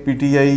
PTI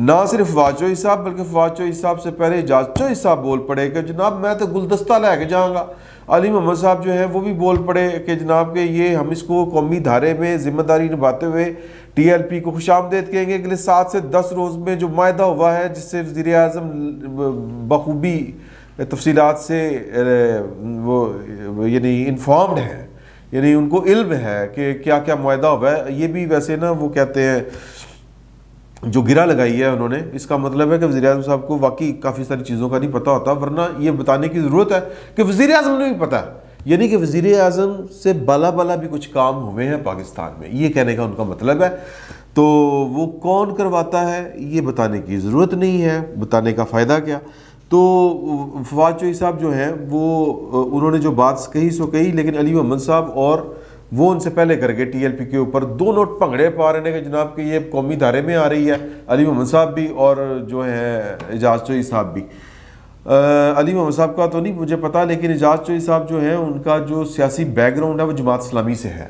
نہ صرف فواد چوہی صاحب بلکہ فواد چوہی صاحب سے پہلے اعجاز چوہی صاحب بول پڑے کہ جناب میں تو گلدستہ لے کے جاؤں گا. علی محمد صاحب جو ہیں وہ بھی بول پڑے کہ جناب کہ یہ ہم اس کو قومی دھارے میں ذمہ داری نبھاتے ہوئے ٹی ایل پی کو خوش آمدید کہیں گے. اگلے 7 سے 10 روز میں جو معاہدہ ہوا ہے جس سے وزیر اعظم بخوبی تفصیلات سے وہ یعنی انفارمڈ ہے, یعنی ان کو علم ہے کہ کیا کیا معاہدہ ہوا ہے. یہ بھی ویسے نا وہ کہتے ہیں جو گرہ لگائی ہے انہوں نے, اس کا مطلب ہے کہ وزیر اعظم صاحب کو واقعی کافی ساری چیزوں کا نہیں پتہ ہوتا, ورنہ یہ بتانے کی ضرورت ہے کہ وزیر اعظم نے بھی پتہ ہے, یعنی کہ وزیر اعظم سے بالا بالا بھی کچھ کام ہوئے ہیں پاکستان میں, یہ کہنے کا ان کا مطلب ہے. تو وہ کون کرواتا ہے یہ بتانے کی ضرورت نہیں ہے, بتانے کا فائدہ کیا. تو فواد چوہی صاحب جو ہیں وہ انہوں نے جو بات کہی سو کہی, لیکن علی محمد صاحب اور وہ ان سے پہلے کر گئے ٹی ایل پی کے اوپر 2 نوٹ پنگڑے پا رہے ہیں کہ جناب کہ یہ قومی دھارے میں آ رہی ہے. علی محمد صاحب بھی اور جو ہے اعجاز چوہی صاحب بھی. علی محمد صاحب کا تو نہیں مجھے پتا, لیکن اعجاز چوہی صاحب جو ہیں ان کا جو سیاسی بیک گراؤنڈ ہے وہ جماعت اسلامی سے ہے,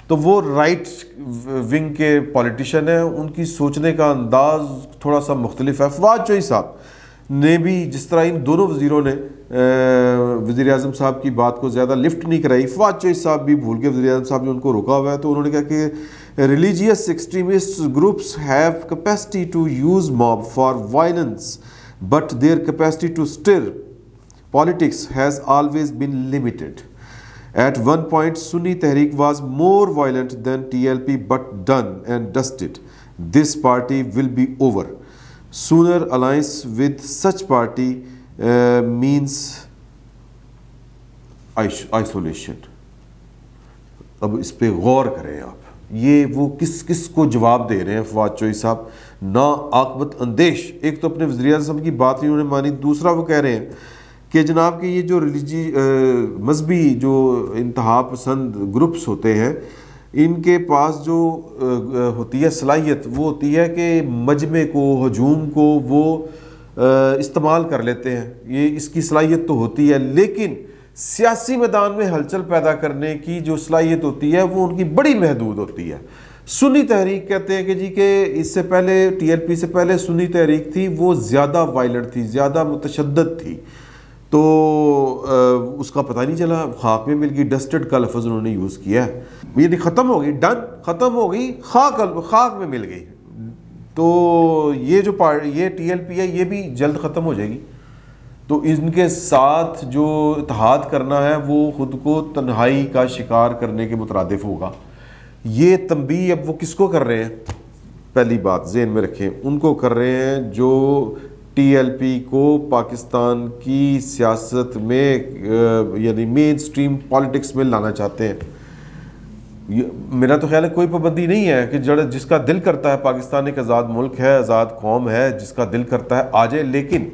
تو وہ رائٹ ونگ کے پولیٹیشین ہیں, ان کی سوچنے کا انداز تھوڑا سا مختلف ہے. فواد چوہی صاحب نے بھی جس طرح ان دونوں وزیروں نے وزیر اعظم صاحب کی بات کو زیادہ لفٹ نہیں کرائی, فواد چوہی صاحب بھی بھول کے وزیر اعظم صاحب نے ان کو روکا ہوا ہے. تو انہوں نے کہا کہ religious extremist groups have capacity to use mob for violence but their capacity to steer politics has always been limited. At one point, Sunni Tehreek was more violent than TLP but done and dusted. This party will be over. Sooner alliance with such party means isolation. اب اس پہ غور کریں آپ, یہ وہ کس کو جواب دے رہے ہیں فواد چوہی صاحب, نا عاقبت اندیش. ایک تو اپنے وزیر اعظم کی بات انہوں نے مانی, دوسرا وہ کہہ رہے ہیں کہ جناب کہ یہ جو مذہبی جو انتہا پسند گروپس ہوتے ہیں ان کے پاس جو ہوتی ہے صلاحیت وہ ہوتی ہے کہ مجمع کو, ہجوم کو وہ استعمال کر لیتے ہیں, یہ اس کی صلاحیت تو ہوتی ہے, لیکن سیاسی میدان میں ہلچل پیدا کرنے کی جو صلاحیت ہوتی ہے وہ ان کی بڑی محدود ہوتی ہے. سنی تحریک کہتے ہیں کہ جی کہ اس سے پہلے ٹی ایل پی سے پہلے سنی تحریک تھی, وہ زیادہ وائلنٹ تھی, زیادہ متشدد تھی, تو اس کا پتہ نہیں چلا, خاک میں مل گئی. ڈسٹڈ کا لفظ انہوں نے یوز کیا ہے, یعنی ختم ہو گئی, ڈن ختم ہو گئی, خاک میں مل گئی. تو یہ جو یہ ٹی ایل پی ہے یہ بھی جلد ختم ہو جائے گی. تو ان کے ساتھ جو اتحاد کرنا ہے وہ خود کو تنہائی کا شکار کرنے کے مترادف ہوگا. یہ تنبیہ اب وہ کس کو کر رہے ہیں, پہلی بات ذہن میں رکھیں, ان کو کر رہے ہیں جو ٹی ایل پی کو پاکستان کی سیاست میں یعنی مین سٹریم پالیٹکس میں لانا چاہتے ہیں. میرا تو خیال ہے کوئی پابندی نہیں ہے کہ جس کا دل کرتا ہے, پاکستان ایک آزاد ملک ہے, آزاد قوم ہے, جس کا دل کرتا ہے آ جائے. لیکن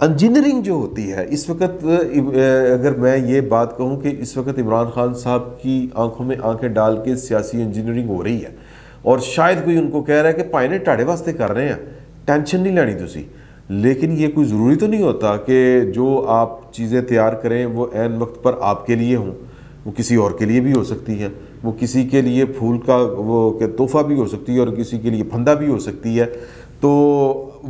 انجینئرنگ جو ہوتی ہے اس وقت, اگر میں یہ بات کہوں کہ اس وقت عمران خان صاحب کی آنکھوں میں آنکھیں ڈال کے سیاسی انجینئرنگ ہو رہی ہے, اور شاید کوئی ان کو کہہ رہا ہے کہ پائنے ٹاڑے واسطے کر رہے ہیں, ٹینشن نہیں لینی تسی. لیکن یہ کوئی ضروری تو نہیں ہوتا کہ جو آپ چیزیں تیار کریں وہ عین وقت پر آپ کے لیے ہوں, وہ کسی اور کے لیے بھی ہو سکتی ہیں. وہ کسی کے لیے پھول کا وہ کہ تحفہ بھی ہو سکتی ہے اور کسی کے لیے پھندا بھی ہو سکتی ہے. تو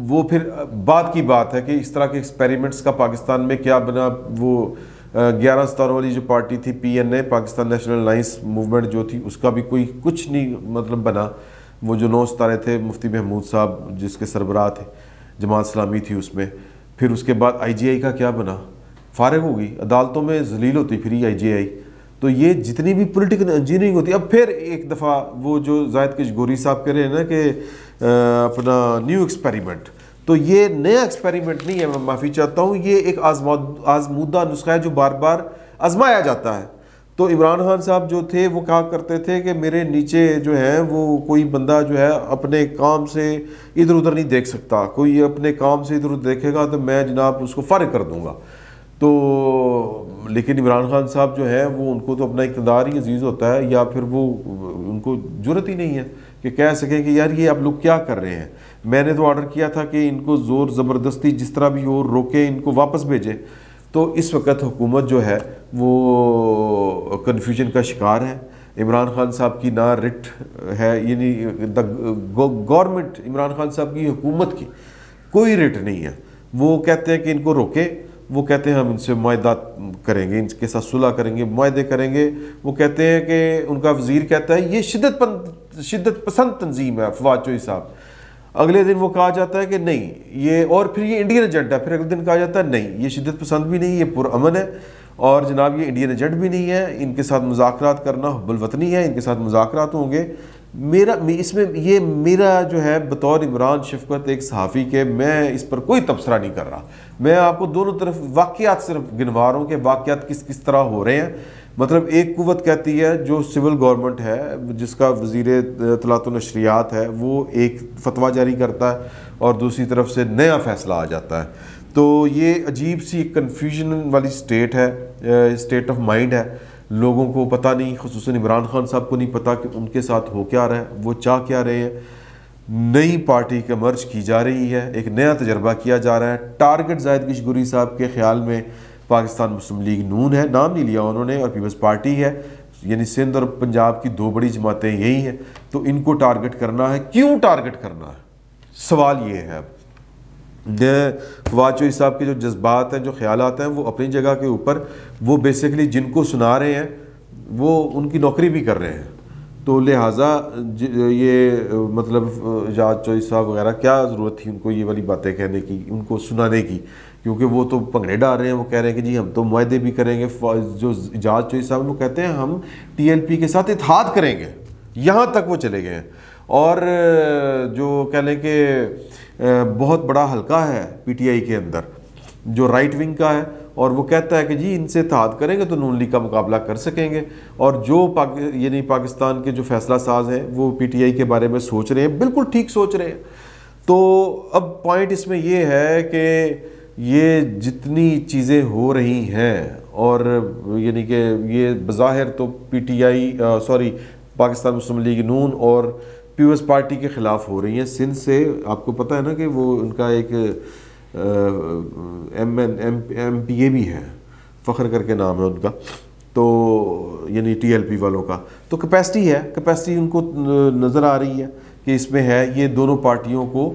وہ پھر بات کی بات ہے کہ اس طرح کے ایکسپیریمنٹس کا پاکستان میں کیا بنا. وہ 11 ستاروں والی جو پارٹی تھی پی این اے, پاکستان نیشنل الائنس موومنٹ جو تھی, اس کا بھی کوئی کچھ نہیں مطلب بنا. وہ جو 9 ستارے تھے, مفتی محمود صاحب جس کے سربراہ تھے, جماعت اسلامی تھی اس میں. پھر اس کے بعد آئی جی آئی کا کیا بنا, فارغ ہو گئی, عدالتوں میں ذلیل ہوتی پھری آئی جی آئی. تو یہ جتنی بھی پولیٹیکل انجینئرنگ ہوتی ہے. اب پھر ایک دفعہ وہ جو زاہد کشگوری صاحب کہہ رہے ہیں نا کہ اپنا نیو ایکسپیریمنٹ, تو یہ نیا ایکسپیریمنٹ نہیں ہے, میں معافی چاہتا ہوں, یہ ایک آزمودہ نسخہ ہے جو بار بار آزمایا جاتا ہے. تو عمران خان صاحب جو تھے وہ کہا کرتے تھے کہ میرے نیچے جو ہے وہ کوئی بندہ جو ہے اپنے کام سے ادھر ادھر نہیں دیکھ سکتا, کوئی اپنے کام سے ادھر ادھر دیکھے گا تو میں جناب اس کو فارغ کر دوں گا. تو لیکن عمران خان صاحب جو ہے وہ ان کو تو اپنا اقتدار ہی عزیز ہوتا ہے, یا پھر وہ ان کو جرت ہی نہیں ہے کہ کہہ سکیں کہ یار یہ آپ لوگ کیا کر رہے ہیں. میں نے تو آرڈر کیا تھا کہ ان کو زور زبردستی جس طرح بھی ہو روکے, ان کو واپس بھیجیں. تو اس وقت حکومت جو ہے وہ کنفیوژن کا شکار ہے. عمران خان صاحب کی نہ رٹ ہے، یعنی گورنمنٹ عمران خان صاحب کی حکومت کی کوئی رٹ نہیں ہے. وہ کہتے ہیں کہ ان کو روکے، وہ کہتے ہیں ہم ان سے معاہدات کریں گے، ان کے ساتھ صلح کریں گے، معاہدے کریں گے. وہ کہتے ہیں کہ ان کا وزیر کہتا ہے یہ شدت پسند تنظیم ہے فواد چوہی صاحب. اگلے دن وہ کہا جاتا ہے کہ نہیں یہ، اور پھر یہ انڈین ایجنٹ ہے. پھر اگلے دن کہا جاتا ہے نہیں یہ شدت پسند بھی نہیں، یہ پرامن ہے، اور جناب یہ انڈین ایجنٹ بھی نہیں ہے، ان کے ساتھ مذاکرات کرنا حب الوطنی ہے، ان کے ساتھ مذاکرات ہوں گے. اس میں یہ میرا جو ہے بطور عمران شفقت ایک صحافی کے، میں اس پر کوئی تبصرہ نہیں کر رہا. میں آپ کو دونوں طرف واقعات صرف گنوا رہا ہوں کہ واقعات کس طرح ہو رہے ہیں. مطلب ایک قوت کہتی ہے جو سول گورنمنٹ ہے، جس کا وزیر اطلاعات و نشریات ہے، وہ ایک فتویٰ جاری کرتا ہے اور دوسری طرف سے نیا فیصلہ آ جاتا ہے. تو یہ عجیب سی کنفیوژن والی سٹیٹ ہے، سٹیٹ آف مائنڈ ہے. لوگوں کو پتہ نہیں، خصوصاً عمران خان صاحب کو نہیں پتہ کہ ان کے ساتھ ہو کیا رہا ہے، وہ چاہ کیا رہے ہیں. نئی پارٹی کا مرج کی جا رہی ہے، ایک نیا تجربہ کیا جا رہا ہے. ٹارگٹ زاہد کشگوری صاحب کے خیال میں پاکستان مسلم لیگ نون ہے، نام نہیں لیا انہوں نے، اور پیپلز پارٹی ہے. یعنی سندھ اور پنجاب کی دو بڑی جماعتیں یہی ہیں. تو ان کو ٹارگٹ کرنا ہے. کیوں ٹارگٹ کرنا ہے؟ سوال یہ ہے. فواد چوہی صاحب کے جو جذبات ہیں، جو خیالات ہیں، وہ اپنی جگہ کے اوپر، وہ بیسیکلی جن کو سنا رہے ہیں وہ ان کی نوکری بھی کر رہے ہیں. تو لہٰذا یہ مطلب اعجاز چوہی صاحب وغیرہ کیا ضرورت تھی ان کو یہ والی باتیں کہنے کی، ان کو سنانے کی، کیونکہ وہ تو پنگڑے ڈال رہے ہیں. وہ کہہ رہے ہیں کہ جی ہم تو معاہدے بھی کریں گے. جو اعجاز چوہی صاحب وہ کہتے ہیں ہم ٹی ایل پی کے ساتھ اتحاد کریں گے، یہاں تک وہ چلے گئے ہیں. اور جو کہہ لیں کہ بہت بڑا حلقہ ہے پی ٹی آئی کے اندر جو رائٹ ونگ کا ہے، اور وہ کہتا ہے کہ جی ان سے اتحاد کریں گے تو نون لیگ کا مقابلہ کر سکیں گے. اور جو یعنی پاکستان کے جو فیصلہ ساز ہیں وہ پی ٹی آئی کے بارے میں سوچ رہے ہیں، بالکل ٹھیک سوچ رہے ہیں. تو اب پوائنٹ اس میں یہ ہے کہ یہ جتنی چیزیں ہو رہی ہیں، اور یعنی کہ یہ بظاہر تو P T I Pakistan Muslim League نون اور پیپلز پارٹی کے خلاف ہو رہی ہیں. سندھ سے آپ کو پتہ ہے نا کہ وہ ان کا ایک ایم پی اے بھی ہے، فخر کر کے نام ہے ان کا، تو یعنی ٹی ایل پی والوں کا. تو کیپیسٹی ہے، کیپیسٹی ان کو نظر آ رہی ہے کہ اس میں ہے. یہ دونوں پارٹیوں کو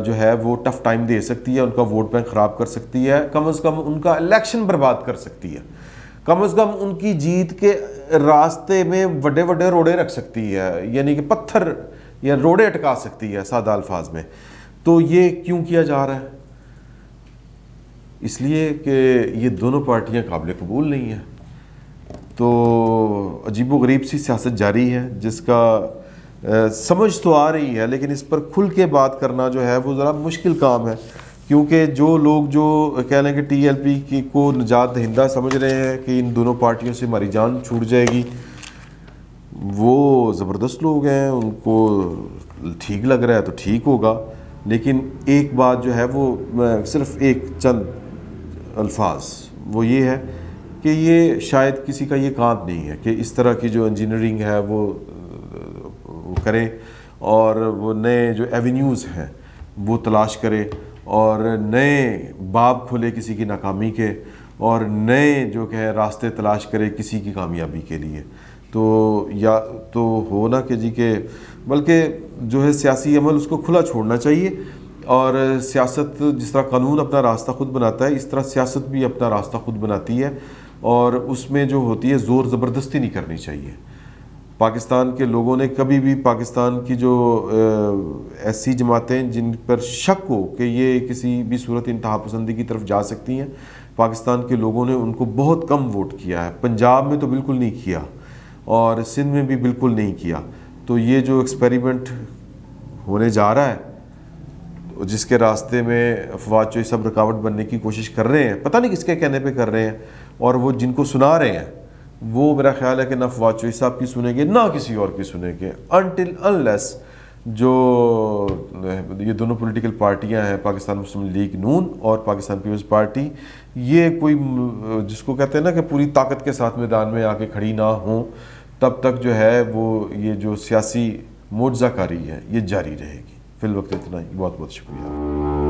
جو ہے وہ ٹف ٹائم دے سکتی ہے، ان کا ووٹ بینک خراب کر سکتی ہے، کم از کم ان کا الیکشن برباد کر سکتی ہے، کم از کم ان کی جیت کے راستے میں وڈے وڈے روڑے رکھ سکتی ہے، یعنی کہ پتھر یا روڑے اٹکا سکتی ہے سادہ الفاظ میں. تو یہ کیوں کیا جا رہا ہے؟ اس لیے کہ یہ دونوں پارٹیاں قابل قبول نہیں ہیں. تو عجیب و غریب سی سیاست جاری ہے جس کا سمجھ تو آ رہی ہے، لیکن اس پر کھل کے بات کرنا جو ہے وہ ذرا مشکل کام ہے. کیونکہ جو لوگ جو کہہ لیں کہ ٹی ایل پی کو نجات دہندہ سمجھ رہے ہیں کہ ان دونوں پارٹیوں سے ہماری جان چھوٹ جائے گی، وہ زبردست لوگ ہیں، ان کو ٹھیک لگ رہا ہے تو ٹھیک ہوگا. لیکن ایک بات جو ہے وہ صرف ایک چند الفاظ وہ یہ ہے کہ یہ شاید کسی کا یہ کام نہیں ہے کہ اس طرح کی جو انجینئرنگ ہے وہ کرے، اور وہ نئے جو ایونیوز ہیں وہ تلاش کرے، اور نئے باب کھولے کسی کی ناکامی کے، اور نئے جو کہ راستے تلاش کرے کسی کی کامیابی کے لیے. تو یا تو ہو نا کہ جی کہ بلکہ جو ہے سیاسی عمل اس کو کھلا چھوڑنا چاہیے. اور سیاست جس طرح قانون اپنا راستہ خود بناتا ہے، اس طرح سیاست بھی اپنا راستہ خود بناتی ہے، اور اس میں جو ہوتی ہے زور زبردستی نہیں کرنی چاہیے. پاکستان کے لوگوں نے کبھی بھی پاکستان کی جو ایسی جماعتیں جن پر شک ہو کہ یہ کسی بھی صورت انتہا پسندی کی طرف جا سکتی ہیں، پاکستان کے لوگوں نے ان کو بہت کم ووٹ کیا ہے. پنجاب میں تو بالکل نہیں کیا، اور سندھ میں بھی بالکل نہیں کیا. تو یہ جو ایکسپیریمنٹ ہونے جا رہا ہے، جس کے راستے میں فواد چوہی صاحب رکاوٹ بننے کی کوشش کر رہے ہیں، پتہ نہیں کس کے کہنے پہ کر رہے ہیں، اور وہ جن کو سنا رہے ہیں وہ میرا خیال ہے کہ نہ فواد چوہی صاحب کی سنیں گے نہ کسی اور کی سنیں گے، انٹل انلیس جو یہ دونوں پولیٹیکل پارٹیاں ہیں، پاکستان مسلم لیگ نون اور پاکستان پیپلز پارٹی، یہ کوئی جس کو کہتے ہیں نا کہ پوری طاقت کے ساتھ میدان میں آ کے کھڑی نہ ہوں، تب تک جو ہے وہ یہ جو سیاسی معجزہ کاری ہے یہ جاری رہے گی. فی الوقت اتنا ہی. بہت بہت شکریہ.